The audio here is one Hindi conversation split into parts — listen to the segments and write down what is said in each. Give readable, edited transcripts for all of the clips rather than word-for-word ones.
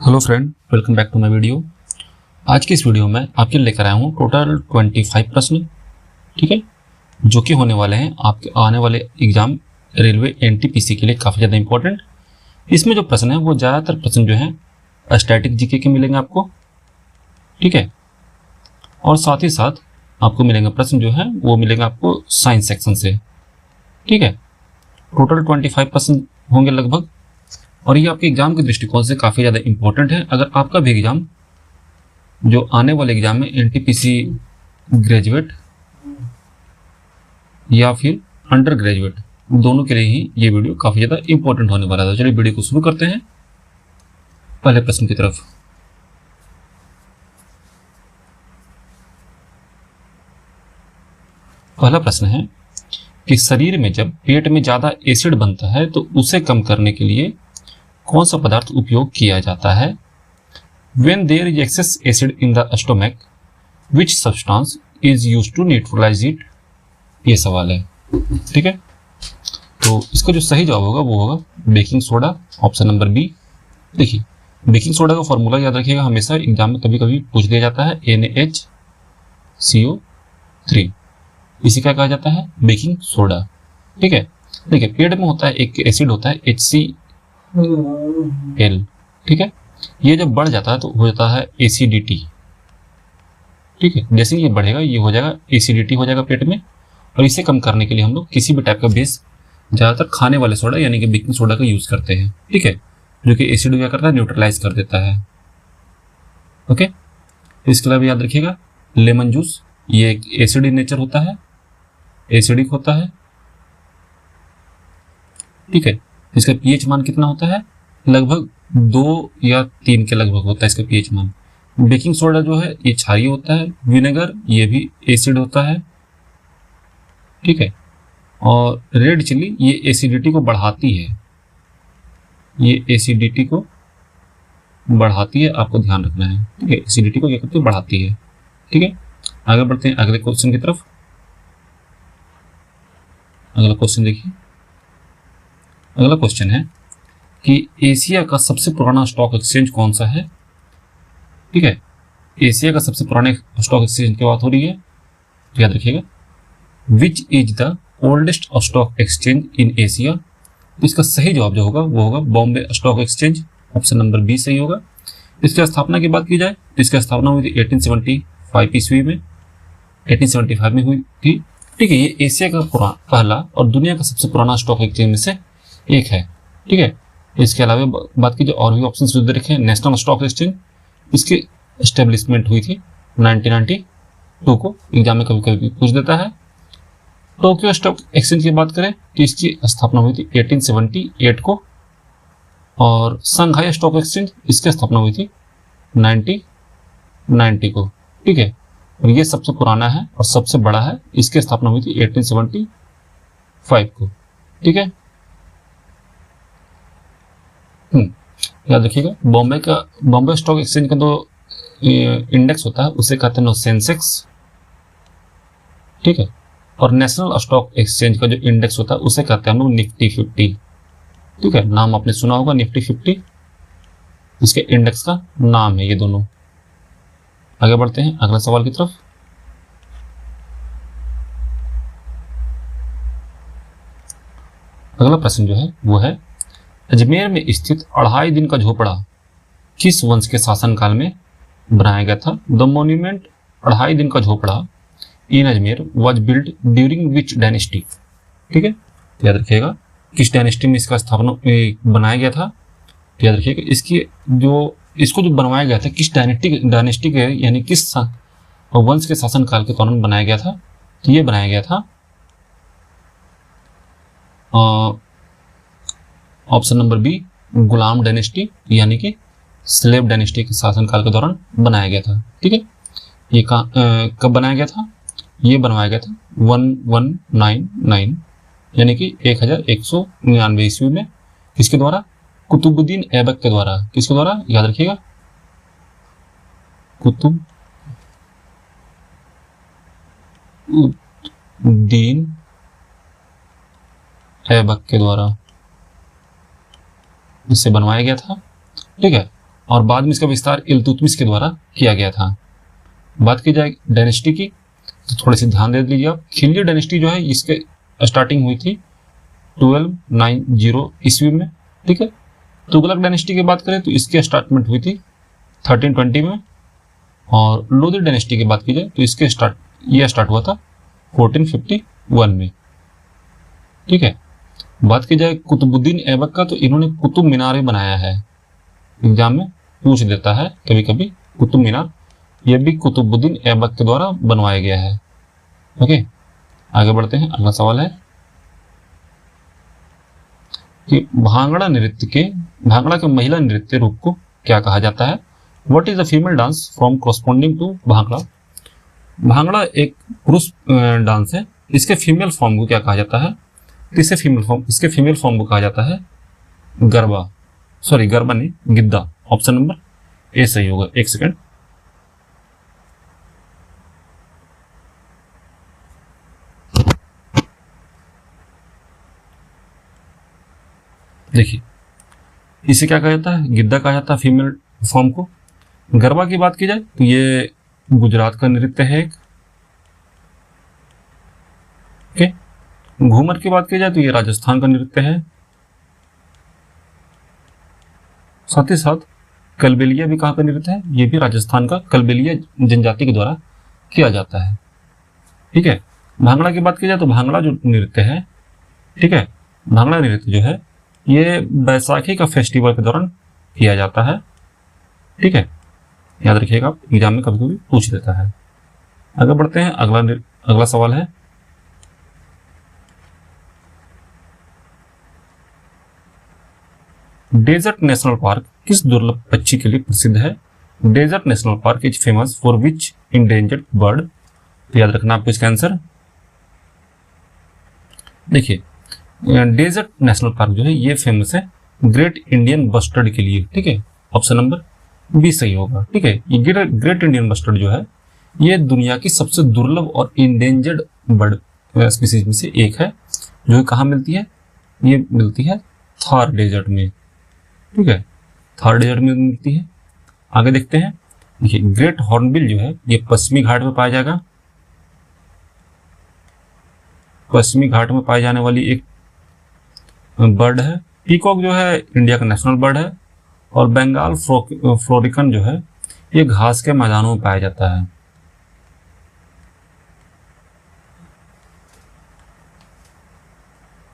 Hello friend, welcome back to my video. आज की इस वीडियो में आपके लिए लेकर आया हूँ टोटल 25 प्रश्न, ठीक है, जो कि होने वाले हैं आपके आने वाले एग्जाम रेलवे एनटीपीसी के लिए काफ़ी ज़्यादा इंपॉर्टेंट। इसमें जो प्रश्न है वो ज़्यादातर प्रश्न जो हैं स्टैटिक जीके के मिलेंगे आपको, ठीक है, और साथ ही साथ आपको मिलेंगे प्रश्न जो है वो मिलेंगे आपको साइंस सेक्शन से, ठीक है। टोटल 25 प्रश्न होंगे लगभग, और ये आपके एग्जाम के दृष्टिकोण से काफ़ी ज़्यादा इंपॉर्टेंट है। अगर आपका भी एग्जाम जो आने वाले एग्जाम में एनटीपीसी ग्रेजुएट या फिर अंडर ग्रेजुएट दोनों के लिए ही ये वीडियो काफ़ी ज़्यादा इंपॉर्टेंट होने वाला था। चलिए वीडियो को शुरू करते हैं पहले प्रश्न की तरफ। पहला प्रश्न है कि शरीर में जब पेट में ज़्यादा एसिड बनता है तो उसे कम करने के लिए कौन सा पदार्थ उपयोग किया जाता है? When there is excess acid in the stomach, which substance is used to neutralize it? ये सवाल है, ठीक है। तो इसका जो सही जवाब होगा वो होगा baking soda, option number B. देखिए, बेकिंग सोडा का फॉर्मूला याद रखिएगा, हमेशा एग्जाम में कभी कभी पूछ दिया जाता है NaHCO3, इसी का कहा जाता है बेकिंग सोडा, ठीक है। देखिए, पेट में होता है एक एसिड होता है HCl, ठीक है। ये जब बढ़ जाता है तो हो जाता है एसिडिटी, ठीक है। जैसे ये बढ़ेगा ये हो जाएगा एसिडिटी हो जाएगा पेट में, और इसे कम करने के लिए हम लोग किसी भी टाइप का बेस, ज़्यादातर खाने वाले सोडा यानी कि बेकिंग सोडा का यूज़ करते हैं, ठीक है, जो कि एसिड क्या करता है, न्यूट्रलाइज कर देता है। ओके, इसके अलावा याद रखिएगा लेमन जूस, ये एक एसिड इन नेचर होता है, एसिडिक होता है, ठीक है। इसका पीएच मान कितना होता है? लगभग 2 या 3 के लगभग होता है इसका पीएच मान। बेकिंग सोडा जो है ये क्षारीय होता है, विनेगर ये भी एसिड होता है, ठीक है, और रेड चिली ये एसिडिटी को बढ़ाती है, ये एसिडिटी को बढ़ाती है, आपको ध्यान रखना है, ठीक है। एसिडिटी को क्या करती है? बढ़ाती है, ठीक है। आगे बढ़ते हैं अगले क्वेश्चन की तरफ। अगला क्वेश्चन देखिए, अगला क्वेश्चन है कि एशिया का सबसे पुराना स्टॉक एक्सचेंज कौन सा है? ठीक है, एशिया का सबसे पुराने स्टॉक एक्सचेंज की बात हो रही है, तो याद रखिएगा which is the oldest stock exchange in Asia. इसका सही जवाब जो होगा वो होगा Bombay stock exchange, option number B सही होगा। इसकी स्थापना की बात की जाए तो इसकी स्थापना हुई थी 1875 ईस्वी में, 1875 में हुई थी, ठीक है। ये एशिया का पहला और दुनिया का सबसे पुराना स्टॉक एक्सचेंज में से एक है, ठीक है। इसके अलावा बात की जो और भी ऑप्शन दे रखे हैं, नेशनल स्टॉक एक्सचेंज, इसकी एस्टेब्लिशमेंट हुई थी 1992 को, एग्जाम में कभी कभी पूछ देता है। टोक्यो स्टॉक एक्सचेंज की बात करें तो इसकी स्थापना हुई थी 1878 को, और संघाई स्टॉक एक्सचेंज इसकी स्थापना हुई थी 1990 को, ठीक है। और ये सबसे पुराना है और सबसे बड़ा है, इसकी स्थापना हुई थी 1875 को, ठीक है। याद रखिएगा बॉम्बे स्टॉक एक्सचेंज का जो इंडेक्स होता है उसे कहते हैं सेंसेक्स, ठीक है, और नेशनल स्टॉक एक्सचेंज का जो इंडेक्स होता है उसे कहते हैं हम लोग निफ्टी 50, ठीक है। नाम आपने सुना होगा निफ्टी 50, इसके इंडेक्स का नाम है ये दोनों। आगे बढ़ते हैं अगला सवाल की तरफ। अगला प्रश्न जो है वो है अजमेर में स्थित 2.5 दिन का झोपड़ा किस वंश के शासनकाल में बनाया गया था? The monument 2.5 Din Ka Jhonpra in Ajmer was built during which dynasty, ठीक है। तो याद रखिएगा किस डायनेस्टी में इसका स्थापना बनाया गया था। तो याद रखिएगा इसको जो बनवाया गया था किस डायनेस्टी के यानी किस वंश के शासनकाल के दौरान बनाया गया था? तो ये बनाया गया था ऑप्शन नंबर बी गुलाम डायनेस्टी यानी कि स्लेव डायनेस्टी के शासनकाल के दौरान बनाया गया था, ठीक है। ये कब बनाया गया था? ये बनवाया गया था 1199 यानी कि 1199 ईस्वी में। किसके द्वारा? कुतुबुद्दीन ऐबक के द्वारा। किसके द्वारा? याद रखिएगा कुतुबुद्दीन ऐबक के द्वारा इसे बनवाया गया था, ठीक है। और बाद में इसका विस्तार इल्तुतमिश के द्वारा किया गया था। बात की जाए डायनेस्टी की तो थोड़े से ध्यान दे लीजिए आप। खिलजी डायनेस्टी जो है इसके स्टार्टिंग हुई थी 1290 ईस्वी में, ठीक है। तुगलक डायनेस्टी की बात करें तो इसकी स्टार्टमेंट हुई थी 1320 में, और लोधी डायनेस्टी की बात की जाए तो इसके स्टार्ट हुआ था 1451 में, ठीक है। बात की जाए कुतुबुद्दीन ऐबक का तो इन्होंने कुतुब मीनार बनाया है, एग्जाम में पूछ देता है कभी कभी कुतुब मीनार, यह भी कुतुबुद्दीन ऐबक के द्वारा बनवाया गया है। ओके, आगे बढ़ते हैं। अगला सवाल है कि भांगड़ा के महिला नृत्य रूप को क्या कहा जाता है? What is the female dance form corresponding to Bhangra? Bhangra एक पुरुष डांस है, इसके फीमेल फॉर्म को क्या कहा जाता है? इसके फीमेल फॉर्म को कहा जाता है गरबा, गरबा नहीं, गिद्दा। ऑप्शन नंबर ए सही होगा। एक सेकंड, देखिए इसे क्या कहा जाता है? गिद्दा कहा जाता है फीमेल फॉर्म को। गरबा की बात की जाए तो ये गुजरात का नृत्य है एक, ओके। घूमर की बात की जाए तो ये राजस्थान का नृत्य है। साथ ही साथ कलबेलिया भी कहाँ का नृत्य है? ये भी राजस्थान का कलबेलिया जनजाति के द्वारा किया जाता है, ठीक है। भांगड़ा की बात की जाए तो भांगड़ा जो नृत्य है, ठीक है, भांगड़ा नृत्य जो है ये बैसाखी का फेस्टिवल के दौरान किया जाता है, ठीक है। याद रखिएगा, आप एग्जाम में कभी कभी पूछ देता है। आगे बढ़ते हैं। अगला सवाल है डेजर्ट नेशनल पार्क किस दुर्लभ पक्षी के लिए प्रसिद्ध है? Desert national park is famous for which endangered bird? तो याद रखना आपको इसका आंसर। देखिए डेजर्ट नेशनल पार्क जो है ये फेमस है ग्रेट इंडियन बस्टर्ड के लिए, ठीक है। ऑप्शन नंबर बी सही होगा, ठीक है। ये ग्रेट इंडियन बस्टर्ड जो है ये दुनिया की सबसे दुर्लभ और इंडेंजर्ड बर्ड स्पीसीज में से एक है, जो कहाँ मिलती है? ये मिलती है थार डेजर्ट में, ठीक है, थार डेजर्ट में मिलती है। आगे देखते हैं। देखिए ग्रेट हॉर्नबिल जो है ये पश्चिमी घाट में पाया जाएगा, पश्चिमी घाट में पाई जाने वाली एक बर्ड है। पीकॉक जो है इंडिया का नेशनल बर्ड है, और बंगाल फ्लोरिकन जो है ये घास के मैदानों में पाया जाता है।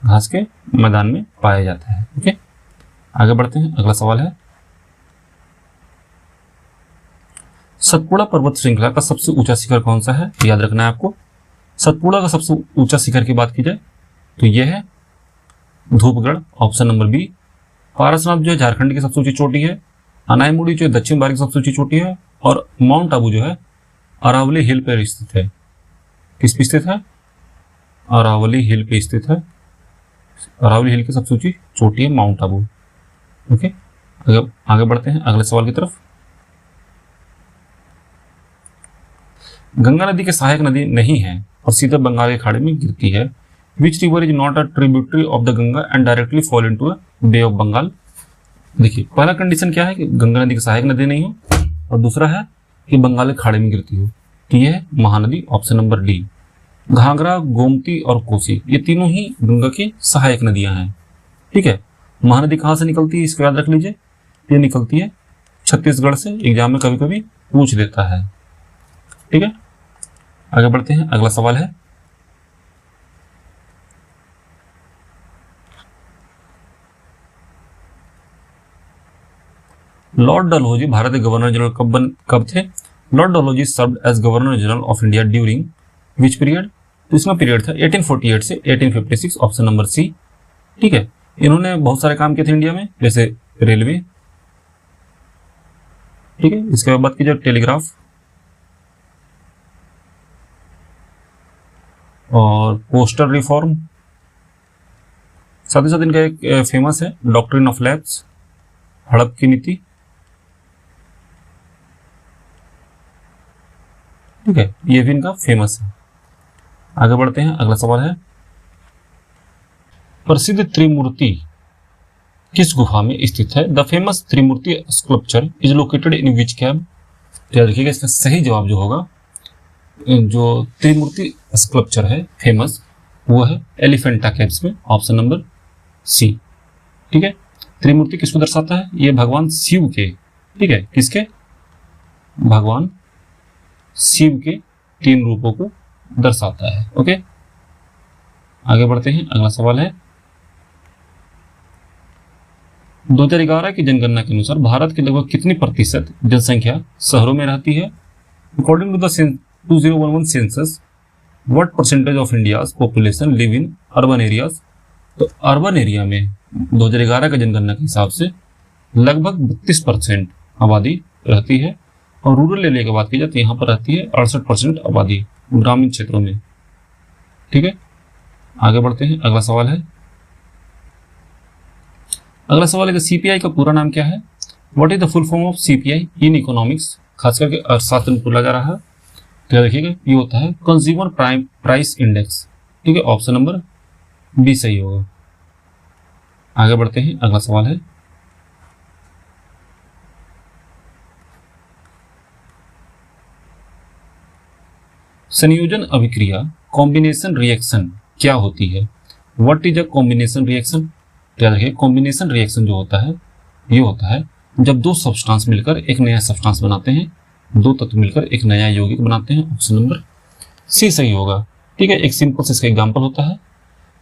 घास के मैदान में पाया जाता है, ओके। आगे बढ़ते हैं। अगला सवाल है सतपुड़ा पर्वत श्रृंखला का सबसे ऊंचा शिखर कौन सा है? याद रखना है आपको। सतपुड़ा का सबसे ऊंचा शिखर की बात की जाए तो यह है Dhupgarh, option number B. Parasnath जो है झारखंड की सबसे ऊंची चोटी है। अनाईमुड़ी जो है दक्षिण भारत की सबसे ऊंची चोटी है, और माउंट आबू जो है अरावली हिल पर स्थित है। किस पे स्थित है? अरावली हिल पे स्थित है। अरावली हिल की सबसे ऊंची चोटी है माउंट आबू, ओके। आगे बढ़ते हैं अगले सवाल की तरफ। गंगा नदी के सहायक नदी नहीं है और सीधे बंगाल के खाड़ी में गिरती है। Which river is not a tributary of the Ganga and directly fall into bay of Bengal? देखिए पहला कंडीशन क्या है कि गंगा नदी की सहायक नदी नहीं हो, और दूसरा है कि बंगाल के खाड़ी में गिरती हो, तो यह है Mahanadi, option number D. Ghaghara, Gomti और कोसी ये तीनों ही गंगा की सहायक नदियां हैं, ठीक है। महानदी कहाँ से निकलती है इसको याद रख लीजिए, ये निकलती है छत्तीसगढ़ से, एग्जाम में कभी कभी पूछ देता है, ठीक है। आगे बढ़ते हैं। अगला सवाल है लॉर्ड डलहौजी भारत के गवर्नर जनरल कब थे? Lord Dalhousie served as governor general of India during which period? तो इसका पीरियड था 1848 से 1856, ऑप्शन नंबर सी, ठीक है। इन्होंने बहुत सारे काम किए थे इंडिया में, जैसे रेलवे, ठीक है। इसके बाद बात की जाए टेलीग्राफ और पोस्टल रिफॉर्म। साथ ही साथ इनका एक फेमस है डॉक्ट्रिन ऑफ लैब्स, हड़प की नीति, ठीक है, ये भी इनका फेमस है। आगे बढ़ते हैं। अगला सवाल है प्रसिद्ध त्रिमूर्ति किस गुफा में स्थित है? The famous Trimurti sculpture is located in which cave? याद रखिएगा, इसका सही जवाब जो होगा, जो त्रिमूर्ति स्कल्पचर है फेमस, वो है एलिफेंटा केव्स में, ऑप्शन नंबर सी। ठीक है, त्रिमूर्ति किसको दर्शाता है? ये भगवान शिव के, ठीक है, किसके? भगवान शिव के 3 रूपों को दर्शाता है। ओके, आगे बढ़ते हैं। अगला सवाल है, 2011 की जनगणना के अनुसार भारत के लगभग कितनी प्रतिशत जनसंख्या शहरों में रहती है? According to the 2011 census, what percentage of India's population live in urban areas? तो अर्बन एरिया में 2011 का जनगणना के हिसाब से लगभग 32% आबादी रहती है, और रूरल एरिया की बात की जाए तो यहाँ पर रहती है 68% आबादी ग्रामीण क्षेत्रों में। ठीक है, आगे बढ़ते हैं। अगला सवाल है, कि सीपीआई का पूरा नाम क्या है? What is the full form of CPI in economics? खास करके अर्थशास्त्र में बोला जा रहा है। तो देखिएगा, ये होता है कंज्यूमर प्राइस इंडेक्स। ठीक है, ऑप्शन नंबर बी सही होगा। आगे बढ़ते हैं। अगला सवाल है, संयोजन अभिक्रिया कॉम्बिनेशन रिएक्शन क्या होती है? What is a combination reaction? तो याद रखिए, कॉम्बिनेशन रिएक्शन जो होता है, ये होता है जब 2 सब्सटेंस मिलकर एक नया सब्सटेंस बनाते हैं, 2 तत्व मिलकर एक नया यौगिक बनाते हैं। ऑप्शन नंबर सी सही होगा। ठीक है, एक सिंपल से इसका एग्जाम्पल होता है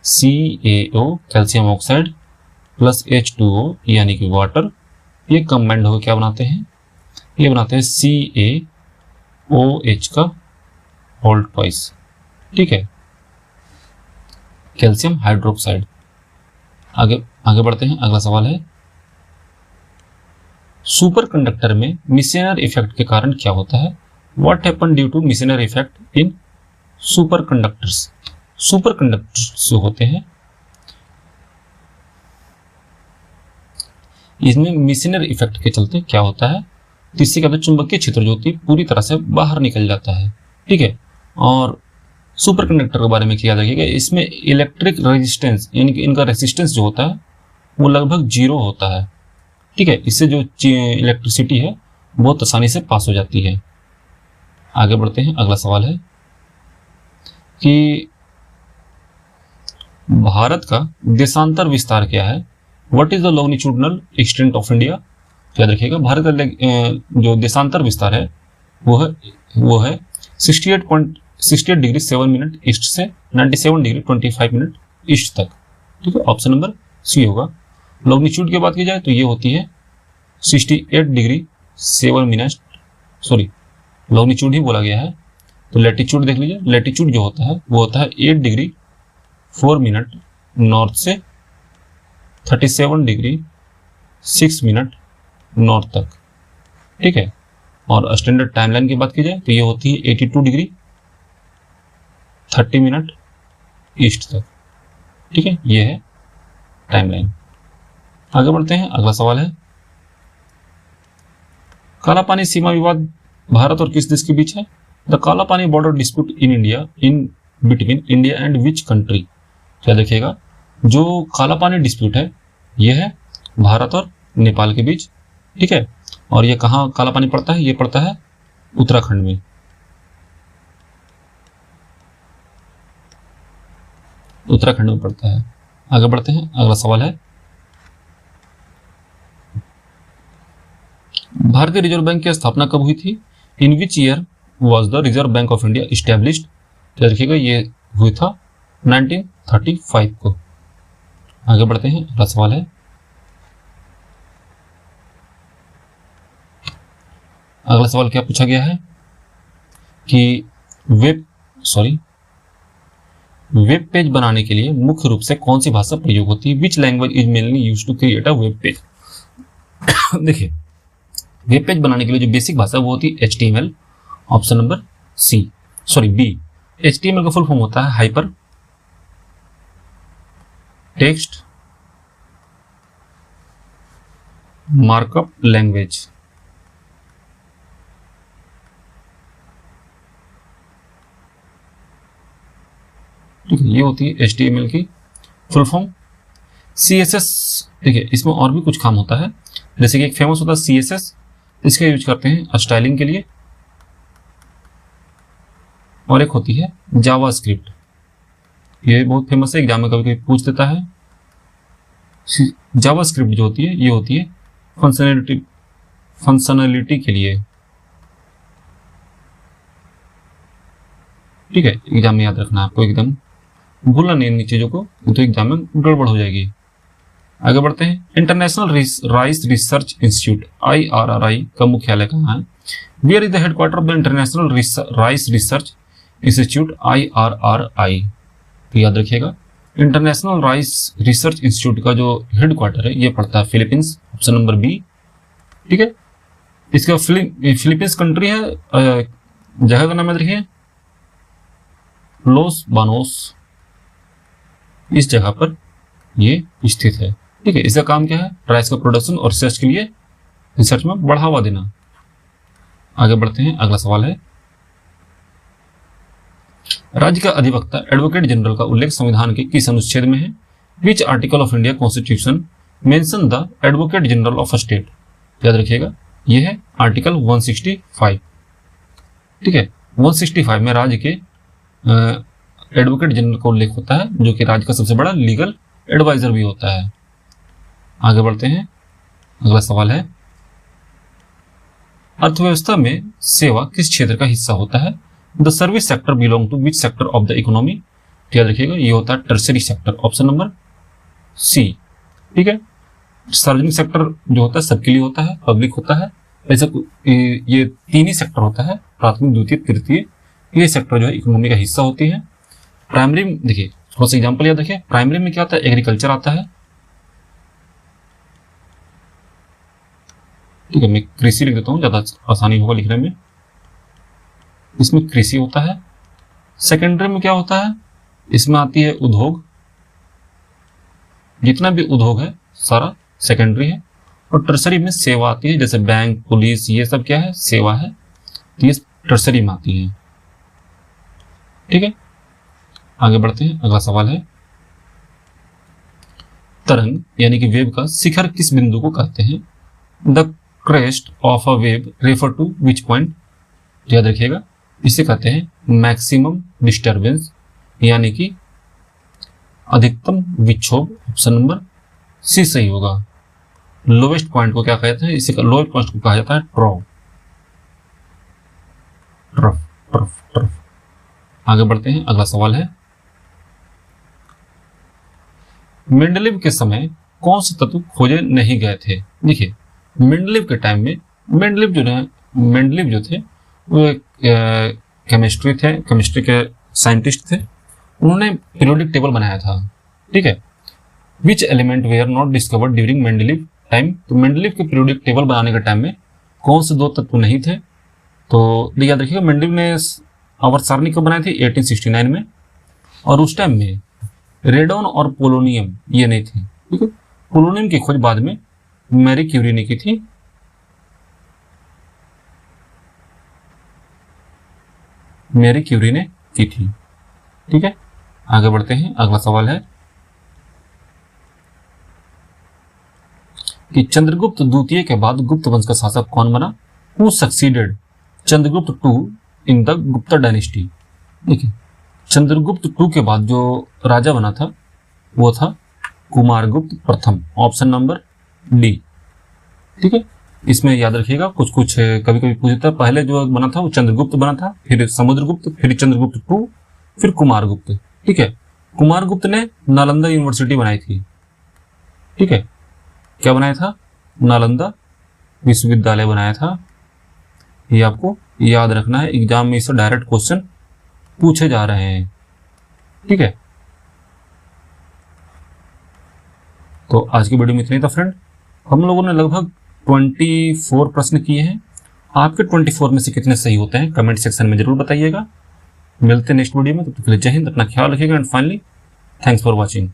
CaO calcium oxide plus H2O यानी कि वाटर, ये कंबाइंड होकर क्या बनाते हैं? ये बनाते हैं CaOH का होल ट्वाइस। ठीक है, कैल्शियम हाइड्रोक्साइड। आगे बढ़ते हैं। अगला सवाल है, सुपर कंडक्टर में मिसेनर इफेक्ट के कारण क्या होता है? What happen due to Meissner effect in super conductors? Super conductors जो होते हैं, इसमें मिसेनर इफेक्ट के चलते क्या होता है? तो इससे क्या होता है, चुंबकीय क्षेत्र जो होती है पूरी तरह से बाहर निकल जाता है। ठीक है, और सुपर कंडक्टर के बारे में क्या याद रखिएगा, इसमें इलेक्ट्रिक रेजिस्टेंस यानी कि इनका रेजिस्टेंस जो होता है वो लगभग 0 होता है। ठीक है, इससे जो इलेक्ट्रिसिटी है बहुत आसानी से पास हो जाती है। आगे बढ़ते हैं। अगला सवाल है कि भारत का देशांतर विस्तार क्या है? What is the longitudinal extent of India? याद रखिएगा, भारत का जो देशांतर विस्तार है वो है 68 डिग्री 7 मिनट ईस्ट से 97 डिग्री 25 मिनट ईस्ट तक। ठीक है, ऑप्शन नंबर सी होगा। लॉन्गिट्यूड की बात की जाए तो ये होती है 68 डिग्री 7 मिनट, सॉरी लॉन्गिट्यूड ही बोला गया है, तो लैटिट्यूड देख लीजिए। लैटिट्यूड जो होता है वो होता है 8 डिग्री 4 मिनट नॉर्थ से 37 डिग्री 6 मिनट नॉर्थ तक। ठीक है, और स्टैंडर्ड टाइमलाइन की बात की जाए तो ये होती है 82 डिग्री 30 मिनट ईस्ट तक। ठीक है, ये है टाइमलाइन। आगे बढ़ते हैं। अगला सवाल है, काला पानी सीमा विवाद भारत और किस देश के बीच है? द काला पानी border dispute in India in between India and which country? क्या देखिएगा, जो काला पानी डिस्प्यूट है ये है भारत और नेपाल के बीच। ठीक है, और ये कहाँ काला पानी पड़ता है? ये पड़ता है उत्तराखंड में। उत्तराखंड में पड़ता है। आगे बढ़ते हैं। अगला सवाल है, भारतीय रिजर्व बैंक की स्थापना कब हुई थी? In which year was the Reserve Bank of India established? तो देखिएगा, ये हुई था 1935 को। आगे बढ़ते हैं। अगला सवाल है, अगला सवाल क्या पूछा गया है कि वेब पेज बनाने के लिए मुख्य रूप से कौन सी भाषा प्रयोग होती है? Which language is mainly used to create a web page? देखिए, वेब पेज बनाने के लिए जो बेसिक भाषा वो होती है HTML। Option number B. HTML का फुल फॉर्म होता है हाइपर टेक्स्ट मार्कअप लैंग्वेज। ठीक है, ये होती है HTML की फुल फॉर्म। CSS, देखिए इसमें और भी कुछ काम होता है, जैसे कि एक फेमस होता है CSS, इसका यूज करते हैं स्टाइलिंग के लिए, और एक होती है जावास्क्रिप्ट, ये बहुत फेमस है, एग्जाम में कभी कभी पूछ देता है। जावास्क्रिप्ट जो होती है ये होती है फंक्शनलिटी के लिए, ठीक है, एग्जाम में याद रखना आपको, एकदम भूलना नहीं इन चीजों को, तो एग्जाम में गड़बड़ हो जाएगी। आगे बढ़ते हैं। International rice research institute IRRI का मुख्यालय कहाँ है? Where is the headquarter of the international rice research institute IRRI? तो याद रखिएगा, इंटरनेशनल राइस रिसर्च इंस्टीट्यूट का जो हेडक्वार्टर है ये पड़ता है फिलीपींस, ऑप्शन नंबर बी, ठीक है। इसका फिलीपींस कंट्री है, जगह का नाम याद रखिए लॉस बानोस, इस जगह पर ये स्थित है, ठीक है। इसका काम क्या है? राइस का प्रोडक्शन और रिसर्च के लिए, रिसर्च में बढ़ावा देना। आगे बढ़ते हैं, अगला सवाल है, राज्य का अधिवक्ता एडवोकेट जनरल का उल्लेख संविधान के किस अनुच्छेद में है? Which article of India constitution mention the advocate general of state? याद रखिएगा, यह है आर्टिकल 165, ठीक है। 165 में राज्य के एडवोकेट जनरल का उल्लेख होता है, जो कि राज्य का सबसे बड़ा लीगल एडवाइजर भी होता है। आगे बढ़ते हैं, अगला सवाल है, अर्थव्यवस्था में सेवा किस क्षेत्र का हिस्सा होता है? The service sector belong to which sector of the economy? याद रखिएगा, ये होता है tertiary sector, option number C, ठीक है। सार्वजनिक सेक्टर जो होता है सबके लिए होता है, पब्लिक होता है, ऐसा ये तीन ही सेक्टर होता है, प्राथमिक, द्वितीय, तृतीय, ये सेक्टर जो है इकोनॉमी का हिस्सा होती है। प्राइमरी, देखिए थोड़ा सा एग्जाम्पल याद रखिए, प्राइमरी में क्या आता है? एग्रीकल्चर आता है, ठीक है। मैं कृषि लिख देता हूँ, ज्यादा आसानी होगा लिखने में। इसमें कृषि होता है। सेकेंडरी में क्या होता है? इसमें आती है उद्योग, जितना भी उद्योग है सारा सेकेंडरी है। और टर्सरी में सेवा आती है, जैसे बैंक, पुलिस, ये सब क्या है? सेवा है, तो ये टर्सरी में आती है, ठीक है। आगे बढ़ते हैं, अगला सवाल है, तरंग यानी कि वेव का शिखर किस बिंदु को कहते हैं? The crest of a wave refer to which point? याद रखिएगा, इसे कहते हैं मैक्सिमम डिस्टर्बेंस, यानी कि अधिकतम विक्षोभ, ऑप्शन नंबर सी सही होगा। लोवेस्ट पॉइंट को क्या कहते हैं? इसे लोवेस्ट पॉइंट को कहा जाता है ट्रॉफ, ट्रफ ट्रफ ट्रफ। आगे बढ़ते हैं, अगला सवाल है, मेंडलीव के समय कौन से तत्व खोजे नहीं गए थे? देखिए, मेंडलीव के टाइम में मेंडलीव जो थे वो एक केमिस्ट्री के साइंटिस्ट थे। उन्होंने पीरियोडिक टेबल बनाया था, ठीक है। Which element where not discovered during Mendeleev time? तो मेंडलीव के पीरियोडिक टेबल बनाने के टाइम में कौन से दो तत्व नहीं थे? तो याद रखिएगा, मेंडलीव ने आवर्त सारणी कब बनाई थी? 1869 में। और उस टाइम में रेडॉन और पोलोनियम ये नहीं थी, ठीक है। पोलोनियम की खोज बाद में मैरी क्यूरी ने की थी। मैरी क्यूरी ने की थी, ठीक है। आगे बढ़ते हैं, अगला सवाल है कि चंद्रगुप्त द्वितीय के बाद गुप्त वंश का शासक कौन बना? Who succeeded Chandragupta two in the Gupta dynasty? देखिए, चंद्रगुप्त टू के बाद जो राजा बना था वो था कुमारगुप्त प्रथम, ऑप्शन नंबर डी, ठीक है। इसमें याद रखिएगा, कुछ कभी कभी पूछता है, पहले जो बना था वो चंद्रगुप्त बना था, फिर समुद्रगुप्त, फिर चंद्रगुप्त टू, फिर कुमारगुप्त, ठीक है। कुमारगुप्त ने नालंदा यूनिवर्सिटी बनाई थी, ठीक है। क्या बनाया था? नालंदा विश्वविद्यालय बनाया था। ये आपको याद रखना है, एग्जाम में इससे डायरेक्ट क्वेश्चन पूछे जा रहे हैं, ठीक है। तो आज की वीडियो में इतना ही था फ्रेंड। हम लोगों ने लगभग 24 प्रश्न किए हैं। आपके 24 में से कितने सही होते हैं कमेंट सेक्शन में जरूर बताइएगा। मिलते हैं नेक्स्ट वीडियो में, तब तक के लिए जय हिंद, अपना ख्याल रखिएगा and finally thanks for watching.